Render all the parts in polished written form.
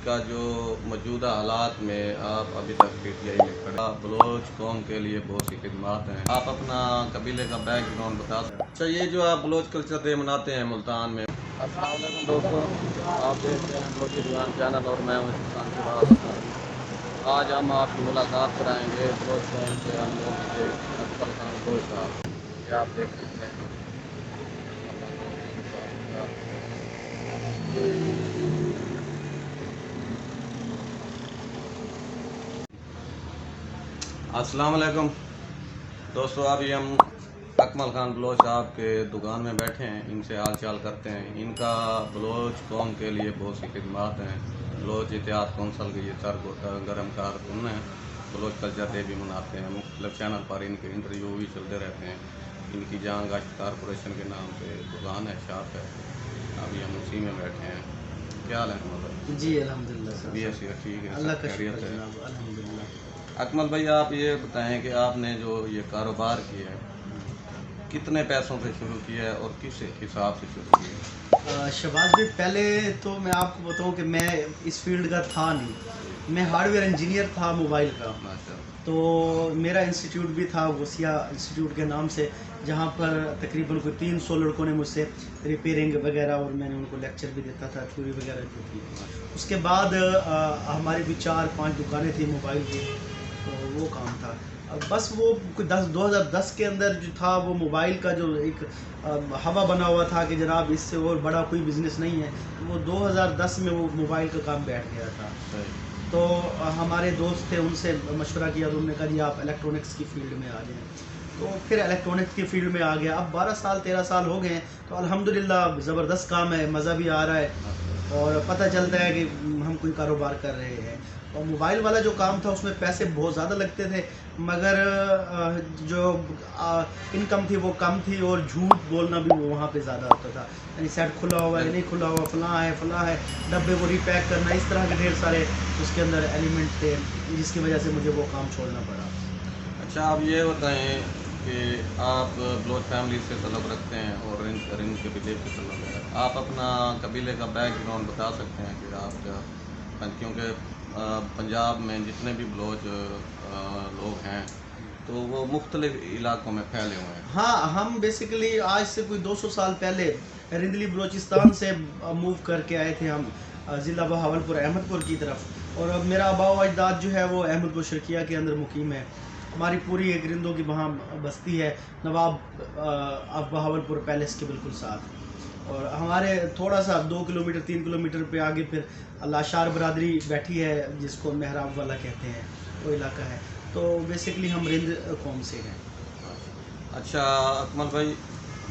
کا جو موجودہ حالات میں آپ ابھی تک PTI میں کھڑے بلوچ قوم کے لیے بہت سی خدمات ہیں. آپ اپنا قبیلے کا بیک گراؤنڈ بتا سکتے ہیں؟ اچھا، یہ جو آپ بلوچ کلچر ڈے مناتے ہیں ملتان میں. السلام علیکم دوستوں، آپ دیکھتے ہیں بلوچی دیوان چینل اور میں ہوں سلطان شہباز. آج ہم آپ کی ملاقات کرائیں گے بلوچ قوم کے ہم لوگ سے اکمل خان بلوچ صاحب. یہ آپ دیکھ سکتے ہیں. السلام علیکم دوستو، ابھی ہم اکمل خان بلوچ صاحب کے دکان میں بیٹھے ہیں. ان سے حال چال کرتے ہیں. ان کا بلوچ قوم کے لیے بہت سی خدمات ہیں. بلوچ اتحاد کونسل کے یہ گرم کارکن ہیں. بلوچ کلچر ڈے بھی مناتے ہیں. مختلف چینل پر ان کے انٹرویو بھی چلتے رہتے ہیں. ان کی جہاں گشت کارپوریشن کے نام سے دکان ہے، شاپ ہے. ابھی ہم اسی میں بیٹھے ہیں. کیا حال ہے اکمل؟ جی الحمدللہ سر. ٹھیک ہے، اللہ کا خیریت شکر ہے. جناب، الحمدللہ. اکمل بھائی، آپ یہ بتائیں کہ آپ نے جو یہ کاروبار کیا ہے کتنے پیسوں سے شروع کیا ہے اور کس حساب سے شروع کیا ہے؟ شہباز بھائی، پہلے تو میں آپ کو بتاؤں کہ میں اس فیلڈ کا تھا نہیں. میں ہارڈ ویئر انجینئر تھا موبائل کا. تو میرا انسٹیٹیوٹ بھی تھا غوثیہ انسٹیٹیوٹ کے نام سے، جہاں پر تقریباً کوئی 300 لڑکوں نے مجھ سے ریپیئرنگ وغیرہ، اور میں نے ان کو لیکچر بھی دیتا تھا، تھیوری وغیرہ جو تھی. اس کے بعد ہماری بھی 4-5 دکانیں تھیں موبائل کی. تو وہ کام تھا. بس وہ 2010 کے اندر جو تھا، وہ موبائل کا جو ایک ہوا بنا ہوا تھا کہ جناب اس سے اور بڑا کوئی بزنس نہیں ہے. وہ 2010 میں وہ موبائل کا کام بیٹھ گیا تھا. تو ہمارے دوست تھے، ان سے مشورہ کیا تو انہوں نے کہا جی آپ الیکٹرانکس کی فیلڈ میں آ جائیں. تو پھر الیکٹرانکس کی فیلڈ میں آ گیا. اب 12-13 سال ہو گئے ہیں. تو الحمدللہ زبردست کام ہے، مزہ بھی آ رہا ہے اور پتہ چلتا ہے کہ ہم کوئی کاروبار کر رہے ہیں. اور موبائل والا جو کام تھا اس میں پیسے بہت زیادہ لگتے تھے، مگر جو انکم تھی وہ کم تھی، اور جھوٹ بولنا بھی وہاں پہ زیادہ ہوتا تھا. یعنی سیٹ کھلا ہوا ہے، نہیں کھلا ہوا، فلاں ہے، ڈبے کو ری پیک کرنا، اس طرح کے ڈھیر سارے اس کے اندر ایلیمنٹ تھے، جس کی وجہ سے مجھے وہ کام چھوڑنا پڑا. اچھا، آپ یہ بتائیں کہ آپ بلوچ فیملی سے تعلق رکھتے ہیں اور رنگ کے بھی سے تعلق ہے. آپ اپنا قبیلے کا بیک گراؤنڈ بتا سکتے ہیں کہ آپ کا، کیونکہ پنجاب میں جتنے بھی بلوچ لوگ ہیں تو وہ مختلف علاقوں میں پھیلے ہوئے ہیں. ہاں، ہم بیسیکلی آج سے کوئی 200 سال پہلے رندلی بلوچستان سے موو کر کے آئے تھے، ہم ضلع بہاولپور احمد پور کی طرف. اور اب میرا آباء و اجداد جو ہے وہ احمد پور شرقیہ کے اندر مقیم ہے. ہماری پوری ایک رندوں کی وہاں بستی ہے، نواب آف بہاولپور پیلیس کے بالکل ساتھ. اور ہمارے تھوڑا سا 2 کلومیٹر 3 کلومیٹر پہ آگے پھر لاشار برادری بیٹھی ہے، جس کو محراب والا کہتے ہیں، وہ علاقہ ہے. تو بیسیکلی ہم رند قوم سے ہیں. اچھا اکمل بھائی،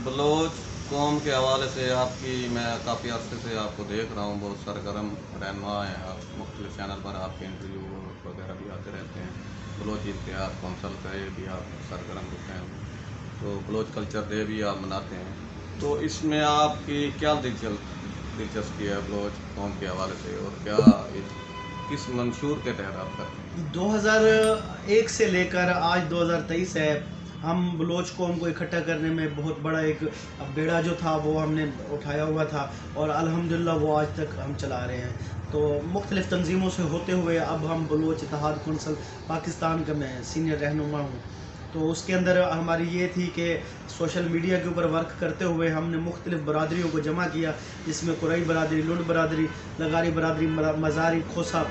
بلوچ قوم کے حوالے سے آپ کی، میں کافی عرصے سے آپ کو دیکھ رہا ہوں، بہت سرگرم رہنما ہیں آپ. مختلف چینل پر آپ کے انٹرویو وغیرہ بھی آتے رہتے ہیں. بلوچ اتحاد کونسل کا بھی آپ سرگرم رہتے ہیں. تو بلوچ کلچر ڈے بھی آپ مناتے ہیں. تو اس میں آپ کی کیا دلچسپی ہے بلوچ قوم کے حوالے سے، اور کیا کس منشور کے تحت آپ کرتے ہیں؟ 2001 سے لے کر آج 2023 ہے، ہم بلوچ قوم کو اکٹھا کرنے میں بہت بڑا ایک بیڑا جو تھا وہ ہم نے اٹھایا ہوا تھا، اور الحمدللہ وہ آج تک ہم چلا رہے ہیں. تو مختلف تنظیموں سے ہوتے ہوئے اب ہم بلوچ اتحاد کونسل پاکستان کا میں سینئر رہنما ہوں. تو اس کے اندر ہماری یہ تھی کہ سوشل میڈیا کے اوپر ورک کرتے ہوئے ہم نے مختلف برادریوں کو جمع کیا، جس میں قرئی برادری، لنڈ برادری، لغاری برادری، مزاری، کھوسا،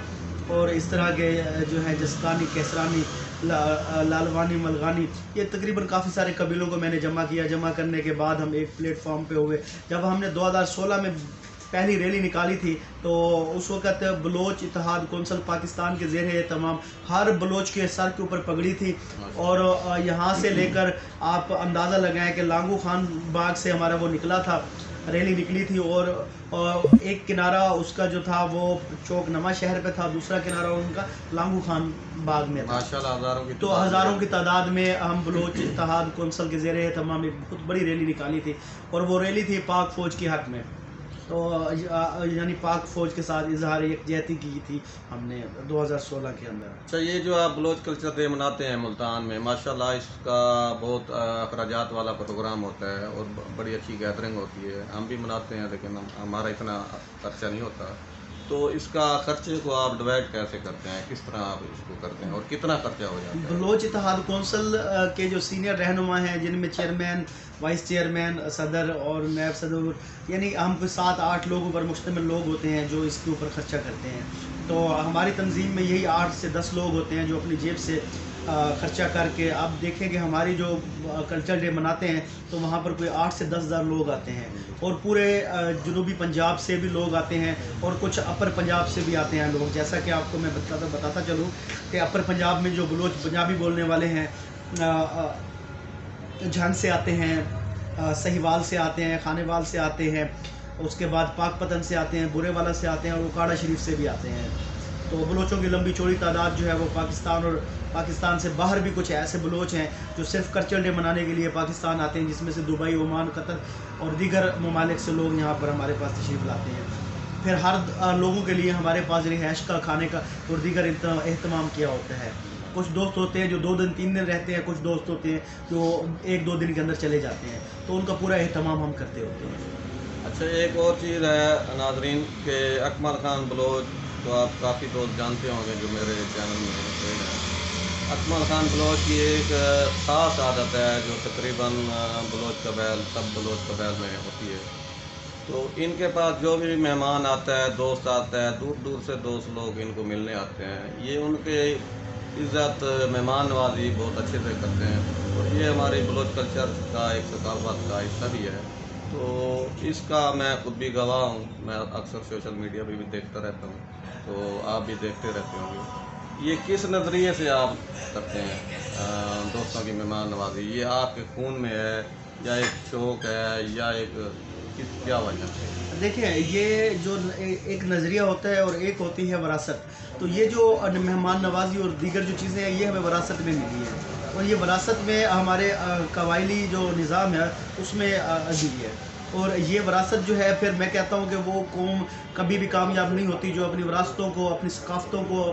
اور اس طرح کے جو ہیں جسکانی، کیسرانی، لالوانی، ملغانی، یہ تقریباً کافی سارے قبیلوں کو میں نے جمع کیا. جمع کرنے کے بعد ہم ایک پلیٹ فارم پہ ہوئے. جب ہم نے 2016 میں پہلی ریلی نکالی تھی تو اس وقت بلوچ اتحاد کونسل پاکستان کے زیر اہتمام ہر بلوچ کے سر کے اوپر پگڑی تھی، اور یہاں سے لے کر آپ اندازہ لگائیں کہ لانگو خان باغ سے ہمارا وہ نکلا تھا، ریلی نکلی تھی. اور ایک کنارہ اس کا جو تھا وہ چوک نما شہر پہ تھا، دوسرا کنارہ ان کا لانگو خان باغ میں تھا. تو ہزاروں کی تعداد میں ہم بلوچ اتحاد کونسل کے زیر اہتمام ایک بہت بڑی ریلی نکالی تھی، اور وہ ریلی تھی پاک فوج کی حق میں. تو یعنی پاک فوج کے ساتھ اظہار یکجہتی کی تھی ہم نے 2016 کے اندر. اچھا، یہ جو آپ بلوچ کلچر ڈے مناتے ہیں ملتان میں، ماشاءاللہ اس کا بہت اخراجات والا پروگرام ہوتا ہے اور بڑی اچھی گیدرنگ ہوتی ہے. ہم بھی مناتے ہیں لیکن ہمارا اتنا خرچہ نہیں ہوتا. तो इसका खर्चे को आप डिवाइड कैसे करते हैं, किस तरह आप इसको करते हैं और कितना खर्चा हो जाता है? बलोच इत्तेहाद कौंसिल के जो सीनियर रहनुमा हैं, जिनमें चेयरमैन, वाइस चेयरमैन, सदर और नायब सदर, यानी हम कोई 7-8 लोगों पर मुश्तमिल लोग होते हैं जो इसके ऊपर खर्चा करते हैं। तो हमारी तंजीम में यही 8 से 10 लोग होते हैं जो अपनी जेब से खर्चा करके, आप देखें कि हमारी जो कल्चर डे मनाते हैं तो वहाँ पर कोई 8 से 10 हज़ार लोग आते हैं, और पूरे जनूबी पंजाब से भी लोग आते हैं और कुछ अपर पंजाब से भी आते हैं लोग। जैसा कि आपको मैं बताता चलूँ कि अपर पंजाब में जो बलोच पंजाबी बोलने वाले हैं, झंग से आते हैं, सहीवाल से आते हैं, खानेवाल से आते हैं, उसके बाद पाकपतन से आते हैं, बुरेवाला से आते हैं और उकाड़ा शरीफ से भी आते हैं। तो बलोचों की लंबी चौड़ी तादाद जो है वो पाकिस्तान और पाकिस्तान से बाहर भी कुछ ऐसे बलोच हैं जो सिर्फ कल्चर डे मनाने के लिए पाकिस्तान आते हैं, जिसमें से दुबई, ओमान, कतर और दीगर ममालिक से लोग यहाँ पर हमारे पास तशरीफ़ लाते हैं। फिर हर लोगों के लिए हमारे पास रिहाइश का, खाने का और दीगर एहतमाम किया होता है। कुछ दोस्त होते हैं जो 2 दिन 3 दिन रहते हैं, कुछ दोस्त होते हैं जो 1-2 दिन के अंदर चले जाते हैं, तो उनका पूरा एहतमाम हम करते होते हैं। अच्छा, एक और चीज़ है नाज़रीन के अकमल खान बलोच तो आप काफ़ी दोस्त जानते होंगे जो मेरे चैनल में हैं। अकमल खान बलोच की एक ख़ास आदत है जो तकरीबन बलोच कबैल, सब बलोच कबैल में होती है। तो इनके पास जो भी मेहमान आता है, दोस्त आता है, दूर दूर से दोस्त लोग इनको मिलने आते हैं। ये उनके इज़्ज़त, मेहमान नवाजी बहुत अच्छे से करते हैं और ये हमारी बलोच कल्चर का एक सकाफत का हिस्सा भी है। तो इसका मैं खुद भी गवाह हूँ, मैं अक्सर सोशल मीडिया पे भी देखता रहता हूँ, तो आप भी देखते रहते होंगे। ये किस नज़रिए से आप करते हैं दोस्तों की मेहमान नवाजी? ये आपके खून में है या एक शौक़ है या एक क्या वजह है? देखिए, ये जो एक नज़रिया होता है और एक होती है विरासत। तो ये जो मेहमान नवाजी और दीगर जो चीज़ें हैं, ये हमें विरासत में मिली है, और ये विरासत में हमारे कबायली जो निज़ाम है उसमें अभी है। और ये विरासत जो है, फिर मैं कहता हूँ कि वो कौम कभी भी कामयाब नहीं होती जो अपनी विरासतों को, अपनी सकाफ़तों को,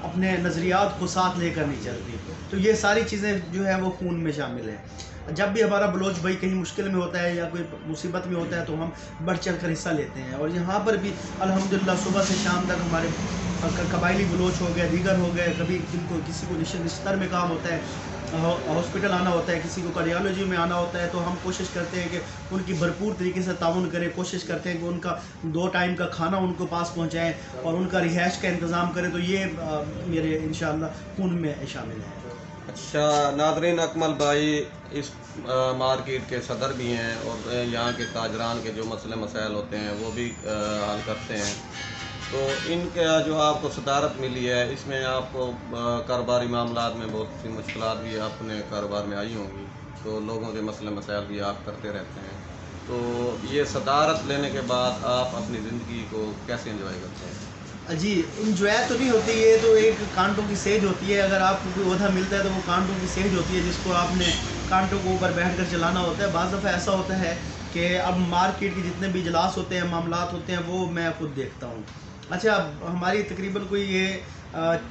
अपने नज़रियात को साथ लेकर नहीं चलती। तो ये सारी चीज़ें जो है वो खून में शामिल हैं। जब भी हमारा बलोच भाई कहीं मुश्किल में होता है या कोई मुसीबत में होता है तो हम बढ़ चढ़ कर हिस्सा लेते हैं। और यहाँ पर भी अल्हम्दुलिल्लाह सुबह से शाम तक हमारे कबायली बलोच हो गए, दीगर हो गए, कभी किसी को रिश्तेदार में काम होता है, हॉस्पिटल आना होता है, किसी को कार्डियोलॉजी में आना होता है, तो हम कोशिश करते हैं कि उनकी भरपूर तरीके से ताउन करें, कोशिश करते हैं कि उनका 2 टाइम का खाना उनको पास पहुँचाएँ और उनका रिहाइश का इंतज़ाम करें। तो ये मेरे इंशाअल्लाह खून में शामिल है। अच्छा नाज़रीन, अकमल भाई इस मार्केट के सदर भी हैं और यहाँ के ताजरान के जो मसले मसाइल होते हैं वो भी हल करते हैं। तो इनका जो आपको सदारत मिली है, इसमें आपको कारोबारी मामलात में बहुत सी मुश्किलात भी अपने कारोबार में आई होंगी, तो लोगों के मसले मसाइल भी आप करते रहते हैं। तो ये सदारत लेने के बाद आप अपनी ज़िंदगी को कैसे एंजॉय करते हैं? जी, इंजॉय तो नहीं होती, ये तो एक कांटों की सेज होती है। अगर आपको कोई ओहदा मिलता है तो वो कांटों की सेज होती है, जिसको आपने कांटों के ऊपर बैठ कर चलाना होता है। बाज़ दफ़ा ऐसा होता है कि अब मार्केट के जितने भी इजलास होते हैं, मामलात होते हैं, वो मैं खुद देखता हूँ। अच्छा, हमारी तकरीबन कोई ये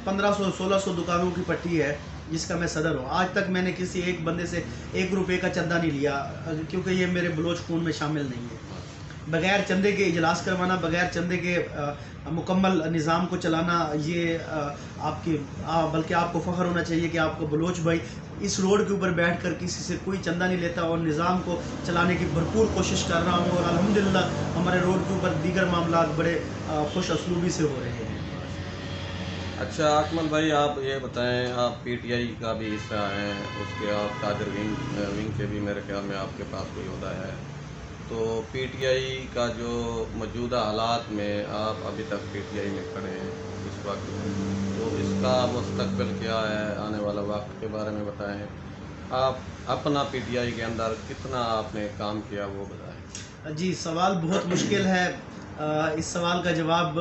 1500-1600 दुकानों की पट्टी है जिसका मैं सदर हूँ। आज तक मैंने किसी एक बंदे से 1 रुपये का चंदा नहीं लिया, क्योंकि ये मेरे बलोच खून में शामिल नहीं है। बग़ैर चंदे के इजलास करवाना, बग़ैर चंदे के मुकम्मल निज़ाम को चलाना, ये बल्कि आपको फ़ख्र होना चाहिए कि आपको बलोच भाई इस रोड के ऊपर बैठ कर किसी से कोई चंदा नहीं लेता और निज़ाम को चलाने की भरपूर कोशिश कर रहा हूँ। और अल्हम्दुलिल्लाह हमारे रोड के ऊपर दीगर मामलात बड़े खुश असलूबी से हो रहे हैं। अच्छा अकमल भाई, आप ये बताएं, आप पीटीआई का भी हिस्सा हैं, उसके आप ताजर विंग के भी मेरे ख्याल में आपके पास कोई ओहदा है। तो पीटीआई का जो मौजूदा हालात में आप अभी तक पीटीआई में खड़े हैं इस वक्त, तो इसका मुस्तकबिल क्या है, आने वाला वक्त के बारे में बताएं। आप अपना पीटीआई के अंदर कितना आपने काम किया वो बताएं। जी, सवाल बहुत मुश्किल है। इस सवाल का जवाब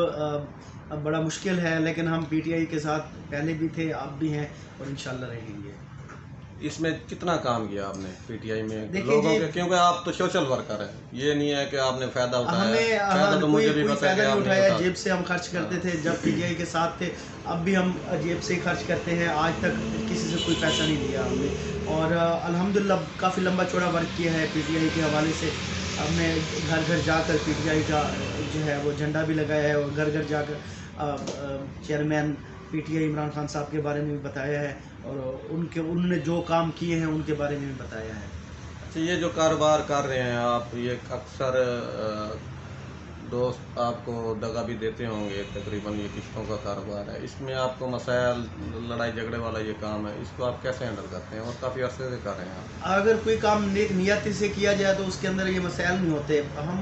बड़ा मुश्किल है, लेकिन हम पीटीआई के साथ पहले भी थे, आप भी हैं और इंशाल्लाह रहेंगे। इसमें कितना काम किया आपने पीटीआई में देखिए लोगों जी, के, क्योंकि आप तो सोशल वर्कर हैं, ये नहीं है कि आपने फ़ायदा उठाया। हमें तो मुझे भी कोई पता है फ़ायदा कि नहीं आपने उठाया। उठाया। जेब से हम खर्च करते थे जब पीटीआई के साथ थे, अब भी हम जेब से ही खर्च करते हैं। आज तक किसी से कोई पैसा नहीं लिया हमने, और अल्हम्दुलिल्लाह काफ़ी लंबा चौड़ा वर्क किया है पीटीआई के हवाले से। हमने घर घर जाकर पीटीआई का जो है वो झंडा भी लगाया है और घर घर जाकर चेयरमैन PTI इमरान खान साहब के बारे में भी बताया है और उन्होंने जो काम किए हैं उनके बारे में भी बताया है। अच्छा, ये जो कारोबार कर रहे हैं आप, ये अक्सर दोस्त आपको दगा भी देते होंगे, तकरीबन ये किस्तों का कारोबार है, इसमें आपको मसाइल, लड़ाई झगड़े वाला ये काम है, इसको आप कैसे हैंडल करते हैं और काफ़ी अरसे से कर रहे हैं आप? अगर कोई काम नेक नियति से किया जाए तो उसके अंदर ये मसाइल नहीं होते। हम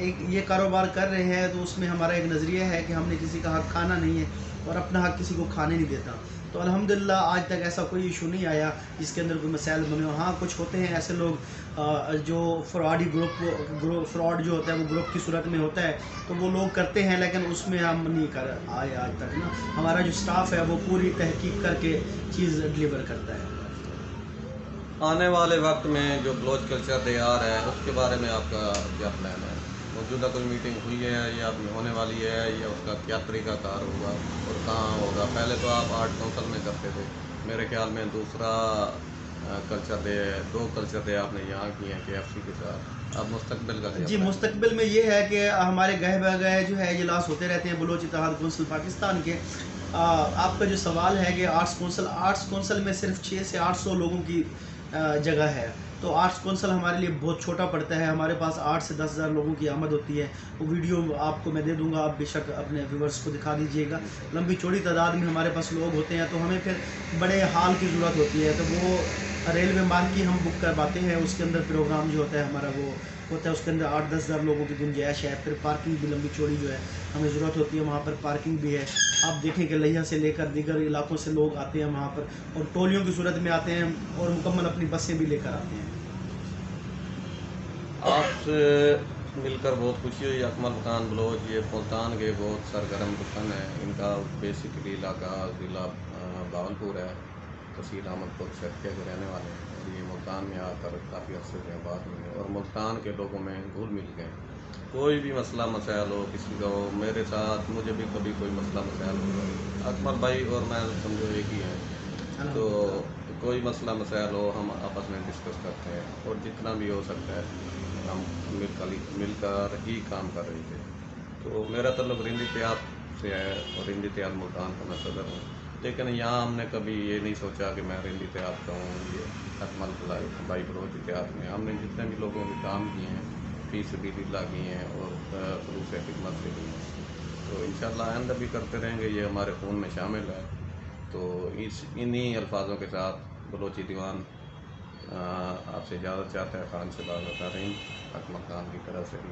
एक ये कारोबार कर रहे हैं तो उसमें हमारा एक नज़रिया है कि हमने किसी का हक़ खाना नहीं है और अपना हक़ किसी को खाने नहीं देता। तो अल्हम्दुलिल्लाह आज तक ऐसा कोई इशू नहीं आया जिसके अंदर कोई मसाइल बने हो। हाँ, कुछ होते हैं ऐसे लोग जो फ्रॉडी फ्रॉड जो होता है वो ग्रुप की सूरत में होता है तो वो लोग करते हैं, लेकिन उसमें हम नहीं कर आए आज तक ना। हमारा जो स्टाफ है वो पूरी तहकीक करके चीज़ डिलीवर करता है। आने वाले वक्त में जो बलोच कल्चर डे आ रहा है उसके बारे में आपका क्या प्लान है? मौजूदा कोई मीटिंग हुई है या अभी होने वाली है, या उसका क्या तरीक़ाकार होगा और कहाँ होगा? पहले तो आप आर्ट काउंसिल में करते थे, मेरे ख्याल में दूसरा कल्चर डे, 2 कल्चर डे आपने यहाँ किए हैं KFC के साथ। अब मुस्तकबिल का जी, मुस्तकबिल में ये है कि हमारे गए बगए जो है इजलास होते रहते हैं बलोच इत्तेहाद कौंसिल पाकिस्तान के। आपका जो सवाल है कि आर्ट्स कौंसिल में सिर्फ 600 से 800 लोगों की जगह है, तो आर्ट्स कौंसिल हमारे लिए बहुत छोटा पड़ता है। हमारे पास 8 से 10,000 लोगों की आमद होती है। वो वीडियो आपको मैं दे दूंगा, आप बेशक अपने व्यूवर्स को दिखा दीजिएगा। लंबी चौड़ी तादाद में हमारे पास लोग होते हैं तो हमें फिर बड़े हाल की ज़रूरत होती है, तो वो रेलवे मार्ग की हम बुक करवाते हैं। उसके अंदर प्रोग्राम जो होता है हमारा वो होता है, उसके अंदर 8-10 हज़ार लोगों की गुंजाइश है। फिर पार्किंग भी लंबी चौड़ी जो है हमें ज़रूरत होती है, वहाँ पर पार्किंग भी है। आप देखें कि लिया से लेकर दीगर इलाकों से लोग आते हैं वहाँ पर और टोलियों की सूरत में आते हैं और मुकम्मल अपनी बसें भी लेकर आते हैं। आपसे मिलकर बहुत खुशी हुई। अकमल खान बलोच ये मुल्तान के बहुत सरगर्म रुकन है। इनका बेसिकली इलाका ज़िला भावलपुर है, तहसील अहमदपुर शर्किया के रहने वाले हैं और ये मुल्तान में आकर काफ़ी अरसे से आबाद हुए और मुल्तान के लोगों में घुल मिल गए। कोई भी मसला मसाइल हो किसी का हो, मेरे साथ मुझे भी कभी कोई मसला मसाइल हो, अकमल भाई और मैं समझो एक ही हैं, तो कोई मसला मसाइल हो हम आपस में डिस्कस करते हैं और जितना भी हो सकता है हम मिलकर ही काम कर रहे थे। तो मेरा तल्लुक़ रिंद इत्तेहाद से है और रिंद इत्तेहाद मुल्तान का मैं सदर हूँ, लेकिन यहाँ हमने कभी ये नहीं सोचा कि मैं रिंद इत्तेहाद का हूँ। ये अकमल भाई बलोच इत्तेहाद में हमने जितने भी लोगों के काम किए हैं फी सबीलिल्लाह किए हैं और खलूस खिदमत से किए हैं, तो इंशाअल्लाह आइंदा भी करते रहेंगे, ये हमारे खून में शामिल है। तो इन्हीं अल्फाजों के साथ बलोची दीवान आपसे इजाज़त चाहता है। खान से बात बता रही अकमल खान की तरफ से भी।